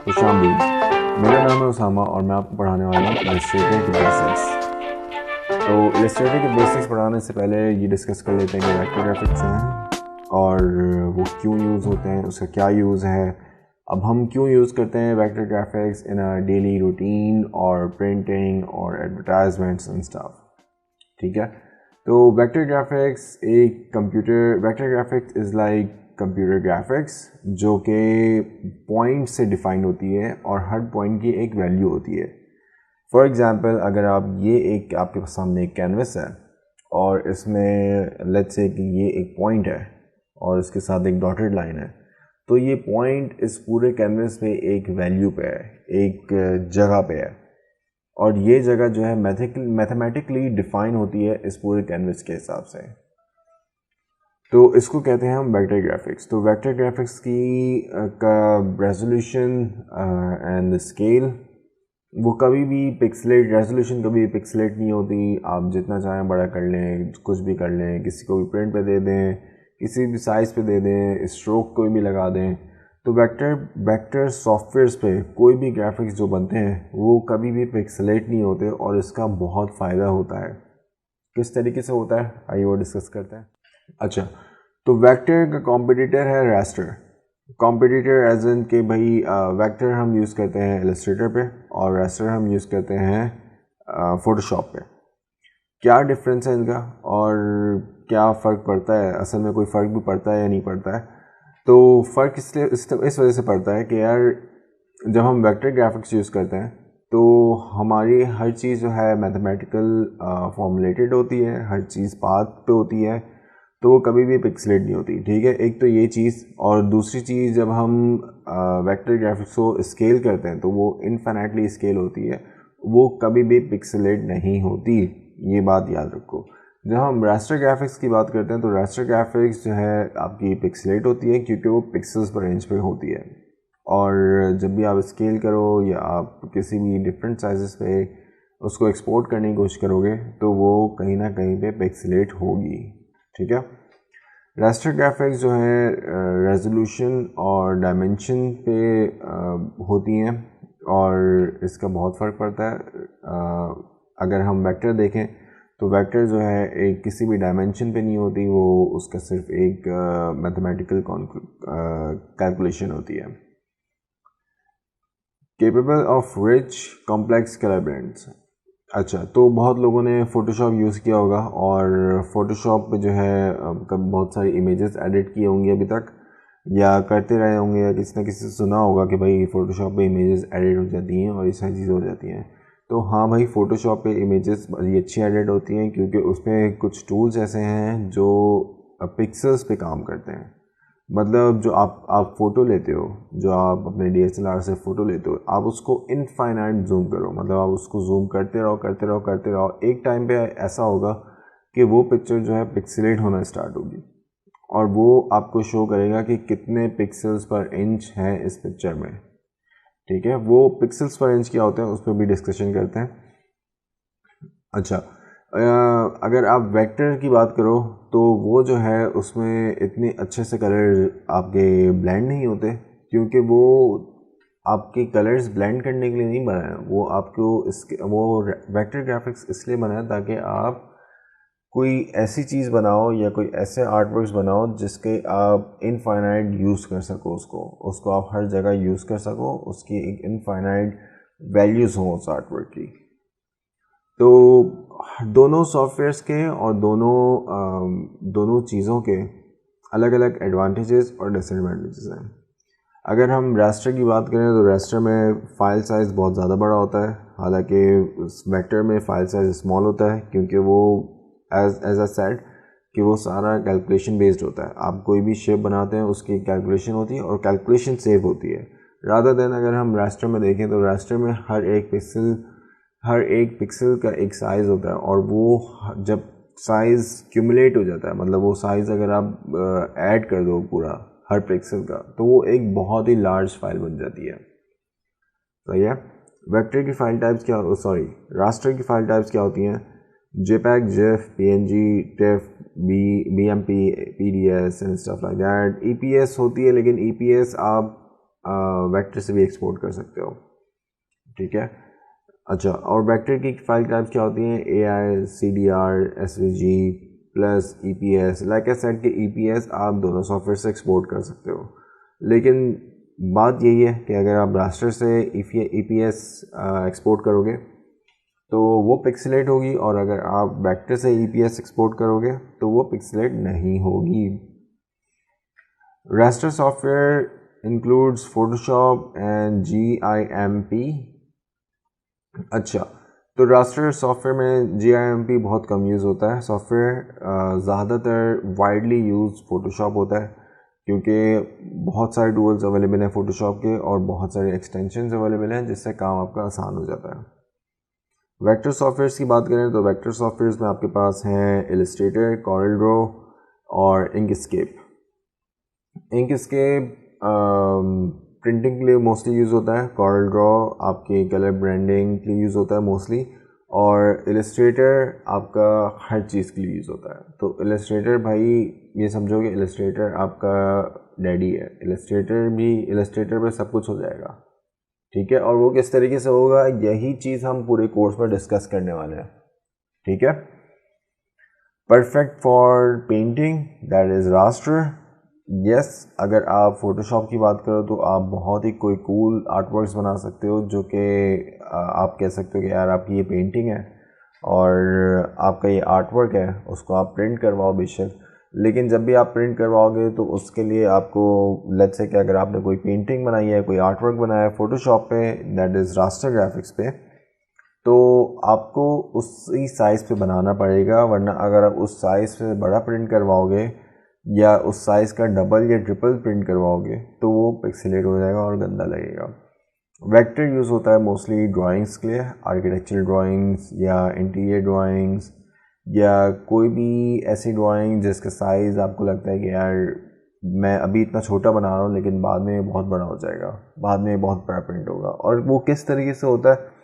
खुशामदीद। मेरा नाम है उसामा और मैं आपको पढ़ाने वाला हूँ इलस्ट्रेटर के बेसिक्स। तो इलस्ट्रेटर के बेसिक्स पढ़ाने से पहले ये डिस्कस कर लेते हैं कि वेक्टर ग्राफिक्स हैं और वो क्यों यूज़ होते हैं, उसका क्या यूज़ है। अब हम क्यों यूज़ करते हैं वेक्टर ग्राफिक्स इन अ डेली रूटीन और प्रिंटिंग और एडवर्टाइजमेंट्स एंड स्टफ। ठीक है, तो vector graphics vector graphics is like computer graphics जो कि पॉइंट से डिफाइन होती है और हर पॉइंट की एक वैल्यू होती है। फॉर एग्ज़ाम्पल, अगर आपके सामने एक कैनवस है और इसमें लेट्स से कि ये एक पॉइंट है और इसके साथ एक डॉटेड लाइन है, तो ये पॉइंट इस पूरे कैनवस पे एक वैल्यू पे है, एक जगह पे है, और ये जगह जो है मैथमेटिकली डिफाइन होती है इस पूरे कैनवस के हिसाब से। तो इसको कहते हैं हम वेक्टर ग्राफिक्स। तो वेक्टर ग्राफिक्स का रेजोल्यूशन एंड स्केल वो कभी भी रेजोल्यूशन कभी भी पिक्सलेट नहीं होती। आप जितना चाहें बड़ा कर लें, कुछ भी कर लें, किसी को भी प्रिंट पे दे दें, किसी भी साइज़ पे दे दें, स्ट्रोक कोई भी लगा दें। तो वेक्टर सॉफ्टवेयर्स पे कोई भी ग्राफिक्स जो बनते हैं वो कभी भी पिक्सलेट नहीं होते और इसका बहुत फ़ायदा होता है। किस तरीके से होता है आइए वो डिस्कस करते हैं। अच्छा, तो वेक्टर का कॉम्पिटिटर है रास्टर। कॉम्पिटिटर एज इन के भाई वेक्टर हम यूज़ करते हैं इलस्ट्रेटर पे और रास्टर हम यूज़ करते हैं फोटोशॉप पे। क्या डिफरेंस है इनका और क्या फ़र्क पड़ता है, असल में कोई फ़र्क भी पड़ता है या नहीं पड़ता है? तो फ़र्क इसलिए इस वजह से पड़ता है कि यार जब हम वेक्टर ग्राफिक्स यूज़ करते हैं तो हमारी हर चीज़ जो है मैथमेटिकल फॉर्मुलेटेड होती है, हर चीज़ पाथ पे होती है, तो वो कभी भी पिक्सलेट नहीं होती। ठीक है, एक तो ये चीज़, और दूसरी चीज़ जब हम वेक्टर ग्राफिक्स को स्केल करते हैं तो वो इनफिनिटली स्केल होती है, वो कभी भी पिक्सलेट नहीं होती। ये बात याद रखो। जब हम रास्टर ग्राफिक्स की बात करते हैं तो रास्टर ग्राफिक्स जो है आपकी पिक्सलेट होती है क्योंकि वो पिक्सल्स पर इंच पे होती है, और जब भी आप स्केल करो या आप किसी भी डिफरेंट साइजेस पे उसको एक्सपोर्ट करने की कोशिश करोगे तो वो कहीं ना कहीं पे पिक्सलेट होगी। ठीक है, रास्टर ग्राफिक्स जो है रेजोल्यूशन और डायमेंशन पे होती हैं और इसका बहुत फ़र्क पड़ता है। अगर हम वेक्टर देखें तो वेक्टर जो है एक किसी भी डायमेंशन पे नहीं होती, वो उसका सिर्फ एक मैथमेटिकल कैलकुलेशन होती है। Capable of rich complex colour blends. अच्छा, तो बहुत लोगों ने फ़ोटोशॉप यूज़ किया होगा और फ़ोटोशॉप पे जो है कब बहुत सारी इमेजेस एडिट की होंगी अभी तक, या करते रहे होंगे, या किसी न किसी से सुना होगा कि भाई फ़ोटोशॉप पे इमेजेस एडिट हो जाती हैं और ये सारी चीज़ें हो जाती हैं। तो हाँ भाई, फ़ोटोशॉप पे इमेजेस बड़ी अच्छी एडिट होती हैं क्योंकि उसमें कुछ टूल्स ऐसे हैं जो पिक्सल्स पे काम करते हैं। मतलब जो आप फ़ोटो लेते हो, जो आप अपने DSLR से फ़ोटो लेते हो, आप उसको इनफाइनाइट जूम करो, मतलब आप उसको जूम करते रहो करते रहो करते रहो, एक टाइम पे ऐसा होगा कि वो पिक्चर जो है पिक्सलेट होना स्टार्ट होगी और वो आपको शो करेगा कि कितने पिक्सल्स पर इंच हैं इस पिक्चर में। ठीक है, वो पिक्सल्स पर इंच क्या होते हैं उस पर भी डिस्कशन करते हैं। अच्छा, अगर आप वेक्टर की बात करो तो वो जो है उसमें इतने अच्छे से कलर आपके ब्लेंड नहीं होते क्योंकि वो आपके कलर्स ब्लेंड करने के लिए नहीं बना है, वो वेक्टर ग्राफिक्स इसलिए बना है ताकि आप कोई ऐसी चीज़ बनाओ या कोई ऐसे आर्टवर्क्स बनाओ जिसके आप इनफाइनाइट यूज़ कर सको, उसको आप हर जगह यूज़ कर सको, उसकी एक इनफाइनाइट वैल्यूज़ हों उस आर्टवर्क की। तो दोनों सॉफ्टवेयर्स के और दोनों चीज़ों के अलग अलग एडवांटेजेस और डिसएडवांटेजेस हैं। अगर हम रास्टर की बात करें तो रास्टर में फ़ाइल साइज़ बहुत ज़्यादा बड़ा होता है, हालांकि वेक्टर में फ़ाइल साइज़ स्मॉल होता है क्योंकि वो एज अ सेट कि वो सारा कैलकुलेशन बेस्ड होता है। आप कोई भी शेप बनाते हैं उसकी कैलकुलेशन होती है और कैलकुलेशन सेव होती है। रादर देन अगर हम रास्टर में देखें तो रास्टर में हर एक पिक्सल का एक साइज़ होता है और वो जब साइज़ क्यूमुलेट हो जाता है, मतलब वो साइज़ अगर आप ऐड कर दो पूरा हर पिक्सल का, तो वो एक बहुत ही लार्ज फाइल बन जाती है। सही है, वेक्टर की फाइल टाइप्स रास्टर की फाइल टाइप्स क्या होती हैं? JPEG, GIF, PNG, TIFF, BMP, PDS and stuff like that. EPS होती है, लेकिन EPS आप वेक्टर से भी एक्सपोर्ट कर सकते हो, ठीक है। अच्छा, और वेक्टर की फाइल टाइप्स क्या होती हैं? AI, CDR, SVG plus EPS। Like I said कि EPS आप दोनों सॉफ्टवेयर से एक्सपोर्ट कर सकते हो, लेकिन बात यही है कि अगर आप रास्टर से EPS एक्सपोर्ट करोगे तो वो पिक्सेलेट होगी, और अगर आप वेक्टर से EPS एक्सपोर्ट करोगे तो वो पिक्सेलेट नहीं होगी। Raster software includes Photoshop and GIMP। अच्छा, तो रास्टर सॉफ्टवेयर में GIMP बहुत कम यूज़ होता है सॉफ्टवेयर। ज़्यादातर वाइडली यूज फोटोशॉप होता है, क्योंकि बहुत सारे टूल्स अवेलेबल हैं फोटोशॉप के और बहुत सारे एक्सटेंशंस अवेलेबल हैं जिससे काम आपका आसान हो जाता है। वेक्टर सॉफ्टवेयर्स की बात करें तो वेक्टर सॉफ्टवेयर्स में आपके पास हैं इलस्ट्रेटर, कॉरल ड्रॉ और इंकस्केप। इंकस्केप प्रिंटिंग के लिए मोस्टली यूज़ होता है, कॉरल ड्रॉ आपके कलर ब्रांडिंग के लिए यूज़ होता है मोस्टली, और इलस्ट्रेटर आपका हर चीज़ के लिए यूज़ होता है। तो इलस्ट्रेटर भाई ये समझो कि इलस्ट्रेटर आपका डैडी है, इलस्ट्रेटर पे सब कुछ हो जाएगा, ठीक है। और वो किस तरीके से होगा, यही चीज़ हम पूरे कोर्स में डिस्कस करने वाले हैं, ठीक है। Perfect for painting, that is raster. Yes, अगर आप फोटोशॉप की बात करो तो आप बहुत ही कोई कूल आर्टवर्क्स बना सकते हो, जो कि आप कह सकते हो कि यार आपकी ये पेंटिंग है और आपका ये आर्टवर्क है, उसको आप प्रिंट करवाओ बेशक। लेकिन जब भी आप प्रिंट करवाओगे तो उसके लिए आपको लेट्स से कि अगर आपने कोई पेंटिंग बनाई है, कोई आर्टवर्क बनाया है फोटोशॉप पे, दैट इज़ रास्टर ग्राफिक्स पे, तो आपको उसी साइज़ पे बनाना पड़ेगा, वरना अगर आप उस साइज़ से बड़ा प्रिंट करवाओगे या उस साइज़ का डबल या ट्रिपल प्रिंट करवाओगे तो वो पिक्सेलेट हो जाएगा और गंदा लगेगा। वेक्टर यूज़ होता है मोस्टली ड्राइंग्स के लिए, आर्किटेक्चरल ड्राइंग्स या इंटीरियर ड्राइंग्स या कोई भी ऐसी ड्राइंग जिसका साइज़ आपको लगता है कि यार मैं अभी इतना छोटा बना रहा हूँ लेकिन बाद में बहुत बड़ा हो जाएगा, बाद में बहुत बड़ा प्रिंट होगा, और वो किस तरीके से होता है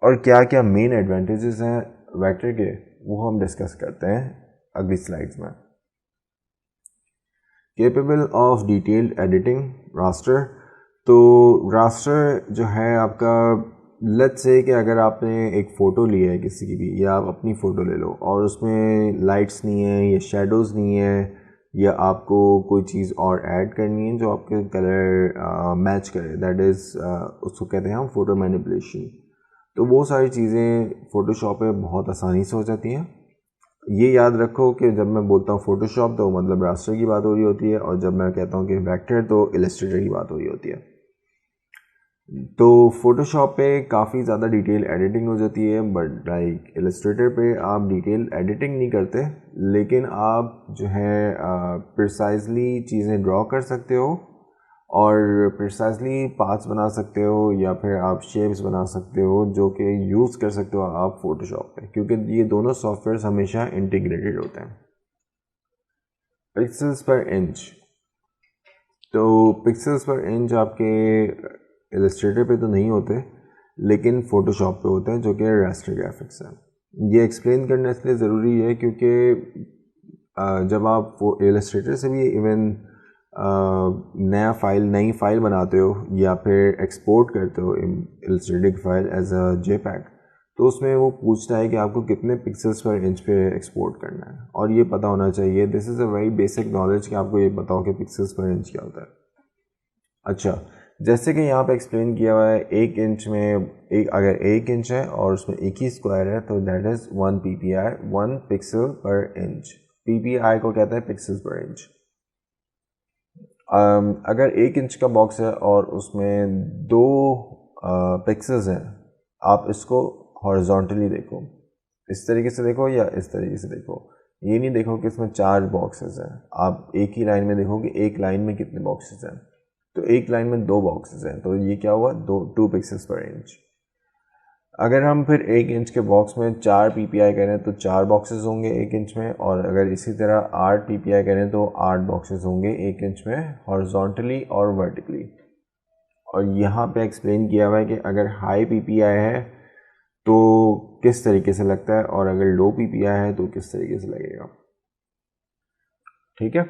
और क्या क्या मेन एडवांटेजेस हैं वेक्टर के, वो हम डिस्कस करते हैं अगली स्लाइड्स में। Capable of detailed editing raster. तो रास्टर जो है आपका, लेट्स से कि अगर आपने एक फ़ोटो ली है किसी की भी, या आप अपनी फ़ोटो ले लो और उसमें लाइट्स नहीं है या शेडोज़ नहीं है, या आपको कोई चीज़ और ऐड करनी है जो आपके कलर मैच करे, दैट इज़ उसको कहते हैं हम फ़ोटो मैनिपुलेशन। तो वो सारी चीज़ें फ़ोटोशॉप में बहुत आसानी से हो जाती हैं। ये याद रखो कि जब मैं बोलता हूँ फोटोशॉप तो मतलब रास्टर की बात हो रही होती है, और जब मैं कहता हूँ कि वेक्टर तो इलस्ट्रेटर की बात हो रही होती है। तो फोटोशॉप पे काफ़ी ज़्यादा डिटेल एडिटिंग हो जाती है, बट लाइक इलस्ट्रेटर पे आप डिटेल एडिटिंग नहीं करते, लेकिन आप जो है प्रिसाइजली चीज़ें ड्रॉ कर सकते हो और प्रिसाइजली पाथ्स बना सकते हो, या फिर आप शेप्स बना सकते हो जो कि यूज़ कर सकते हो आप फोटोशॉप पे, क्योंकि ये दोनों सॉफ्टवेयर हमेशा इंटीग्रेटेड होते हैं। पिक्सेल्स पर इंच, तो पिक्सेल्स पर इंच आपके इलस्ट्रेटर पे तो नहीं होते, लेकिन फ़ोटोशॉप पे होते हैं, जो कि रास्टर ग्राफिक्स है। ये एक्सप्लेन करना इसलिए ज़रूरी है क्योंकि जब आप वो इलस्ट्रेटर से भी इवन नई फाइल बनाते हो या फिर एक्सपोर्ट करते हो इलस्ट्रेटर की फाइल एज अ JPEG, तो उसमें वो पूछता है कि आपको कितने पिक्सेल्स पर इंच पे एक्सपोर्ट करना है, और ये पता होना चाहिए। This is a very basic knowledge कि आपको ये पता हो कि पिक्सेल्स पर इंच क्या होता है। अच्छा, जैसे कि यहाँ पे एक्सप्लेन किया हुआ है, अगर 1 इंच है और उसमें एक ही स्क्वायर है तो दैट इज़ 1 PPI, 1 पिक्सल पर इंच। PPI को कहते हैं पिक्सेल्स पर इंच। अगर 1 इंच का बॉक्स है और उसमें 2 पिक्सेल्स हैं, आप इसको हॉरिजॉन्टली देखो, इस तरीके से देखो या इस तरीके से देखो, ये नहीं देखो कि इसमें 4 बॉक्सेस हैं। आप एक ही लाइन में देखो कि एक लाइन में कितने बॉक्सेस हैं, तो एक लाइन में 2 बॉक्सेस हैं, तो ये क्या हुआ, 2 पिक्सेल्स पर इंच। अगर हम फिर 1 इंच के बॉक्स में 4 PPI करें तो 4 बॉक्सेस होंगे 1 इंच में, और अगर इसी तरह 8 PPI करें तो 8 बॉक्सेस होंगे 1 इंच में, हॉरिजॉन्टली और वर्टिकली। और यहाँ पे एक्सप्लेन किया हुआ है कि अगर हाई PPI है तो किस तरीके से लगता है, और अगर लो PPI है तो किस तरीके से लगेगा, ठीक है।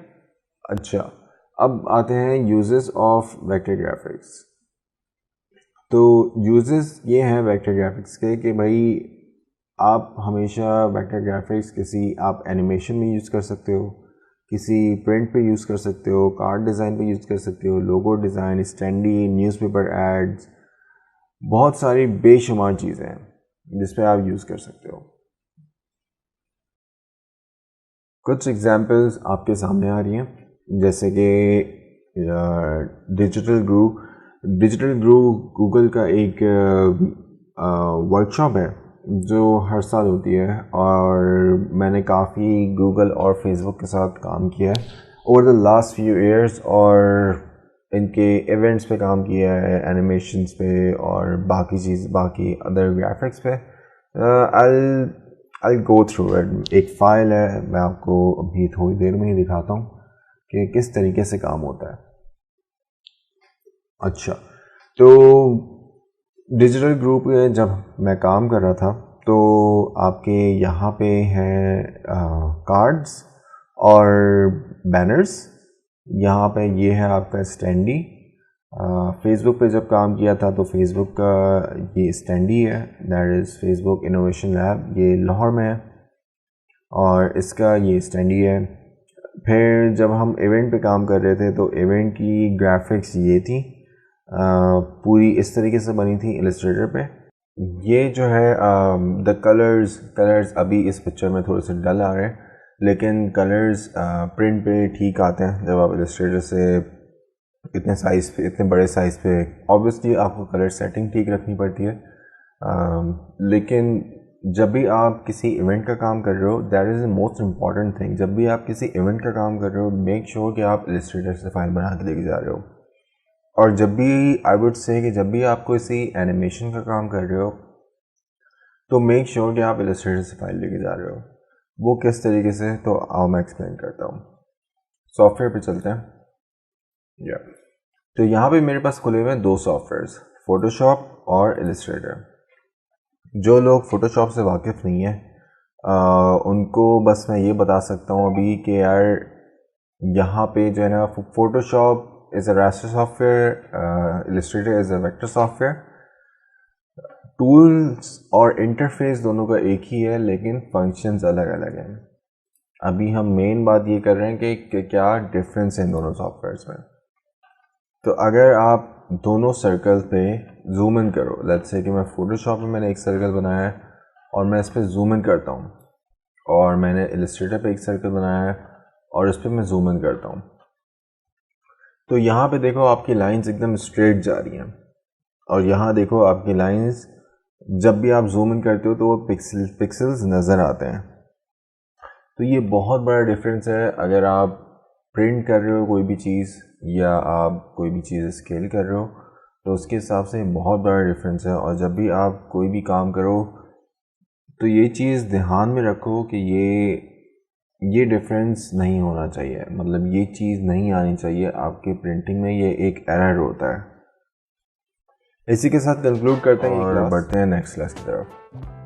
अच्छा, अब आते हैं यूजेस ऑफ वेक्टर ग्राफिक्स। तो यूजेस ये हैं वेक्टर ग्राफिक्स के कि भाई आप हमेशा वेक्टर ग्राफिक्स किसी आप एनिमेशन में यूज़ कर सकते हो, किसी प्रिंट पे यूज़ कर सकते हो, कार्ड डिज़ाइन पे यूज़ कर सकते हो, logo design, standee, newspaper ads, बहुत सारी बेशुमार चीज़ें हैं जिस पे आप यूज़ कर सकते हो। कुछ एग्जांपल्स आपके सामने आ रही हैं, जैसे कि डिजिटल ग्रू गूगल का एक वर्कशॉप है जो हर साल होती है, और मैंने काफ़ी गूगल और फेसबुक के साथ काम किया है over the last few years, और इनके इवेंट्स पे काम किया है, एनिमेशंस पे और बाकी अदर ग्राफिक्स पे। I'll go through it। एक फ़ाइल है, मैं आपको अभी थोड़ी देर में ही दिखाता हूँ कि किस तरीके से काम होता है। अच्छा, तो डिजिटल ग्रुप में जब मैं काम कर रहा था तो आपके यहाँ पे हैं कार्ड्स और बैनर्स, यहाँ पे ये है आपका स्टैंडी। फेसबुक पे जब काम किया था तो फेसबुक का ये स्टैंडी है, that is Facebook innovation lab, ये लाहौर में है, और इसका ये स्टैंडी है। फिर जब हम इवेंट पे काम कर रहे थे तो इवेंट की ग्राफिक्स ये थी, पूरी इस तरीके से बनी थी इलस्ट्रेटर पे। ये जो है द कलर्स अभी इस पिक्चर में थोड़े से डल आ रहे हैं, लेकिन कलर्स प्रिंट पे ठीक आते हैं जब आप इलस्ट्रेटर से इतने बड़े साइज़ पे ऑब्वियसली आपको कलर सेटिंग ठीक रखनी पड़ती है। लेकिन जब भी आप किसी इवेंट का काम कर रहे हो, that is the most important thing. जब भी आप किसी इवेंट का काम कर रहे हो, मेक श्योर कि आप इलस्ट्रेटर से फाइल बना के लेके जा रहे हो। और जब भी आई वुड से कि जब भी आप किसी एनिमेशन का काम कर रहे हो तो मेक श्योर कि आप इलस्ट्रेटर से फाइल लेके जा रहे हो। वो किस तरीके से, तो आओ मैं एक्सप्लेन करता हूँ। सॉफ्टवेयर पे चलते हैं। तो यहाँ पे मेरे पास खुले हुए हैं दो सॉफ्टवेयर्स, फोटोशॉप और इलस्ट्रेटर। जो लोग फोटोशॉप से वाकिफ़ नहीं है उनको बस मैं ये बता सकता हूँ अभी कि यार यहाँ पे जो है ना, Photoshop is a raster software, Illustrator is a vector software. Tools और इंटरफेस दोनों का एक ही है, लेकिन फंक्शंस अलग अलग हैं। अभी हम मेन बात ये कर रहे हैं कि क्या डिफरेंस है इन दोनों सॉफ्टवेयर्स में। तो अगर आप दोनों सर्कल पे जूम इन करो, लेट्स से कि मैं फोटोशॉप में मैंने एक सर्कल बनाया है और मैं इस पर जूम इन करता हूँ, और मैंने इलस्ट्रेटर पे एक सर्कल बनाया है और इस पर मैं जूम इन करता हूँ, तो यहाँ पे देखो आपकी लाइंस एकदम स्ट्रेट जा रही हैं, और यहाँ देखो आपकी लाइंस जब भी आप जूम इन करते हो तो वो पिक्सल्स नज़र आते हैं। तो ये बहुत बड़ा डिफरेंस है अगर आप प्रिंट कर रहे हो कोई भी चीज़ या आप कोई भी चीज़ स्केल कर रहे हो, तो उसके हिसाब से बहुत बड़ा डिफरेंस है। और जब भी आप कोई भी काम करो तो ये चीज़ ध्यान में रखो कि ये डिफरेंस नहीं होना चाहिए, मतलब ये चीज़ नहीं आनी चाहिए आपके प्रिंटिंग में, ये एक एरर होता है। इसी के साथ कंक्लूड करते हैं और बढ़ते हैं नेक्स्ट क्लास की तरफ।